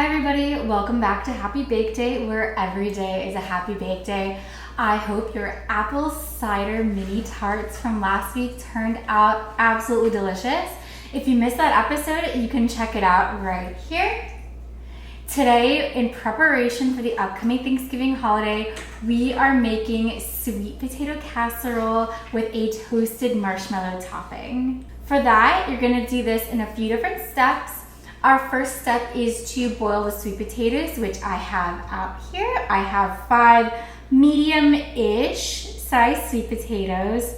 Hi everybody, welcome back to Happy Bake Day, where every day is a happy bake day. I hope your apple cider mini tarts from last week turned out absolutely delicious. If you missed that episode, you can check it out right here. Today, in preparation for the upcoming Thanksgiving holiday, we are making sweet potato casserole with a toasted marshmallow topping. For that, you're gonna do this in a few different steps. Our first step is to boil the sweet potatoes, which I have out here. I have 5 medium-ish sized sweet potatoes.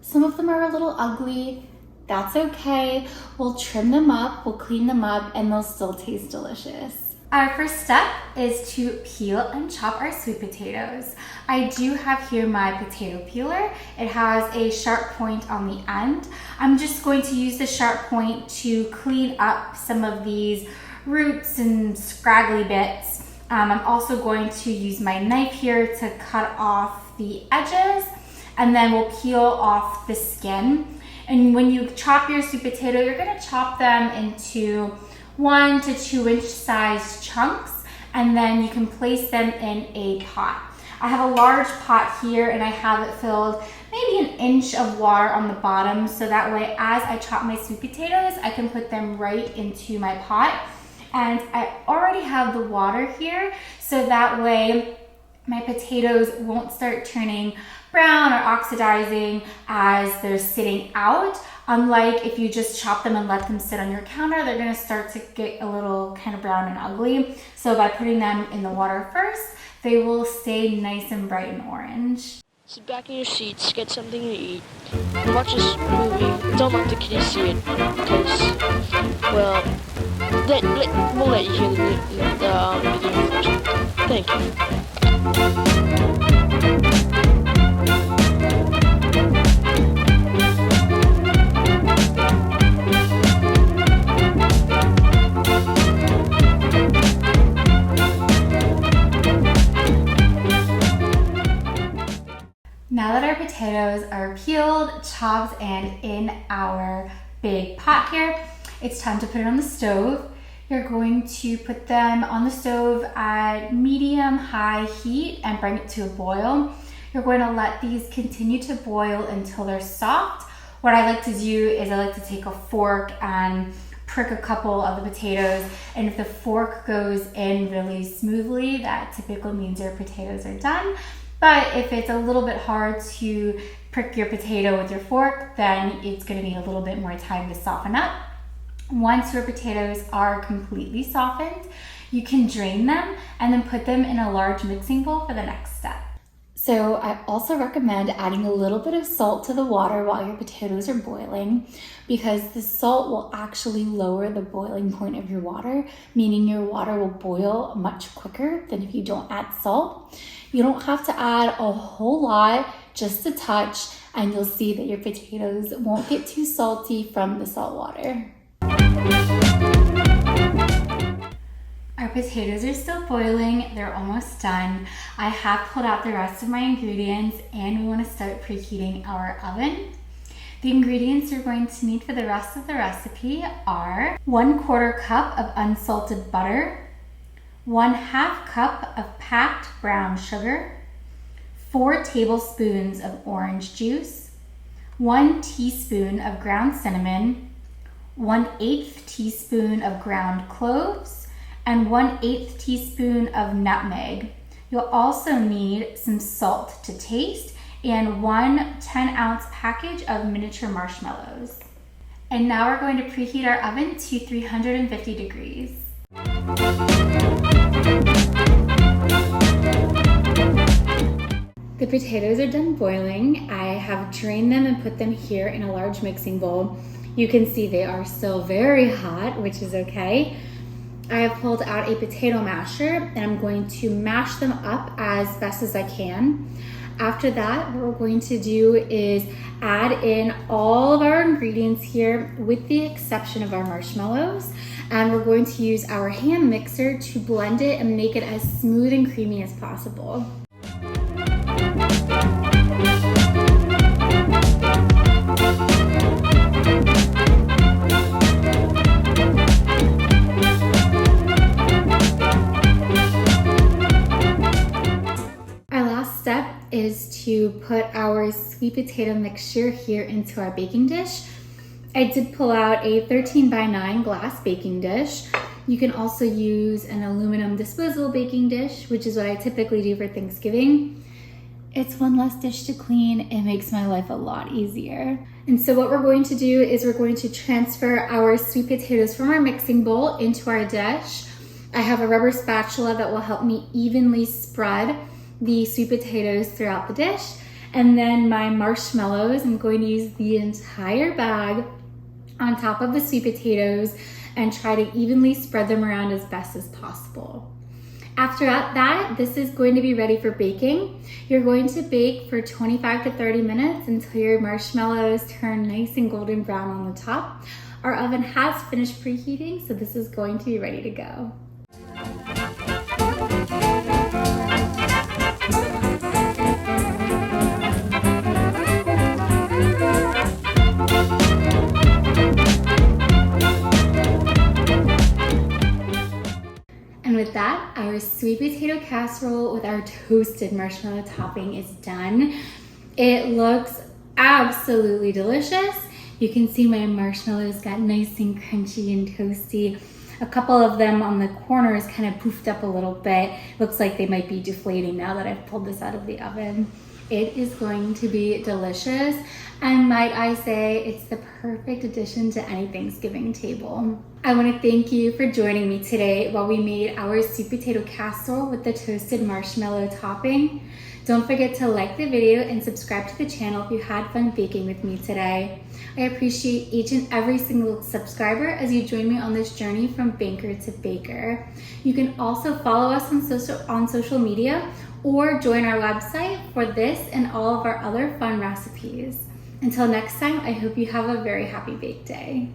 Some of them are a little ugly. That's okay. We'll trim them up, we'll clean them up, and they'll still taste delicious. Our first step is to peel and chop our sweet potatoes. I do have here my potato peeler. It has a sharp point on the end. I'm just going to use the sharp point to clean up some of these roots and scraggly bits. I'm also going to use my knife here to cut off the edges, and then we'll peel off the skin. And when you chop your sweet potato, you're gonna chop them into 1 to 2 inch sized chunks, and then you can place them in a pot. I have a large pot here and I have it filled maybe 1 inch of water on the bottom, so that way as I chop my sweet potatoes, I can put them right into my pot. And I already have the water here, so that way my potatoes won't start turning brown or oxidizing as they're sitting out. Unlike if you just chop them and let them sit on your counter, they're gonna start to get a little kind of brown and ugly. So by putting them in the water first, they will stay nice and bright and orange. Sit back in your seats, get something to eat, and watch this movie. Don't let the kitties see it, because, well, we'll let you hear the beginning first. Thank you. Now that our potatoes are peeled, chopped, and in our big pot here, it's time to put it on the stove. You're going to put them on the stove at medium-high heat and bring it to a boil. You're going to let these continue to boil until they're soft. What I like to do is I like to take a fork and prick a couple of the potatoes, and if the fork goes in really smoothly, that typically means your potatoes are done. But if it's a little bit hard to prick your potato with your fork, then it's going to need a little bit more time to soften up. Once your potatoes are completely softened, you can drain them and then put them in a large mixing bowl for the next step. So I also recommend adding a little bit of salt to the water while your potatoes are boiling, because the salt will actually lower the boiling point of your water, meaning your water will boil much quicker than if you don't add salt. You don't have to add a whole lot, just a touch, and you'll see that your potatoes won't get too salty from the salt water. Our potatoes are still boiling, they're almost done. I have pulled out the rest of my ingredients, and we want to start preheating our oven. The ingredients you're going to need for the rest of the recipe are 1/4 cup of unsalted butter, 1/2 cup of packed brown sugar, 4 tablespoons of orange juice, 1 teaspoon of ground cinnamon, 1/8 teaspoon of ground cloves, and 1/8 teaspoon of nutmeg. You'll also need some salt to taste and 1 10-ounce package of miniature marshmallows. And now we're going to preheat our oven to 350 degrees. The potatoes are done boiling. I have drained them and put them here in a large mixing bowl. You can see they are still very hot, which is okay. I have pulled out a potato masher and I'm going to mash them up as best as I can. After that, what we're going to do is add in all of our ingredients here with the exception of our marshmallows. And we're going to use our hand mixer to blend it and make it as smooth and creamy as possible. put our sweet potato mixture here into our baking dish. I did pull out a 13 by 9 glass baking dish. You can also use an aluminum disposable baking dish, which is what I typically do for Thanksgiving. It's one less dish to clean. It makes my life a lot easier. And so what we're going to do is we're going to transfer our sweet potatoes from our mixing bowl into our dish. I have a rubber spatula that will help me evenly spread the sweet potatoes throughout the dish. And then my marshmallows, I'm going to use the entire bag on top of the sweet potatoes and try to evenly spread them around as best as possible. After that, this is going to be ready for baking. You're going to bake for 25 to 30 minutes until your marshmallows turn nice and golden brown on the top. Our oven has finished preheating, so this is going to be ready to go. And with that, our sweet potato casserole with our toasted marshmallow topping is done. It looks absolutely delicious. You can see my marshmallows got nice and crunchy and toasty. A couple of them on the corners kind of poofed up a little bit. Looks like they might be deflating now that I've pulled this out of the oven. It is going to be delicious, and might I say, it's the perfect addition to any Thanksgiving table. I want to thank you for joining me today while we made our sweet potato casserole with the toasted marshmallow topping. Don't forget to like the video and subscribe to the channel if you had fun baking with me today. I appreciate each and every single subscriber as you join me on this journey from banker to baker. You can also follow us on social media or join our website for this and all of our other fun recipes. Until next time, I hope you have a very happy bake day.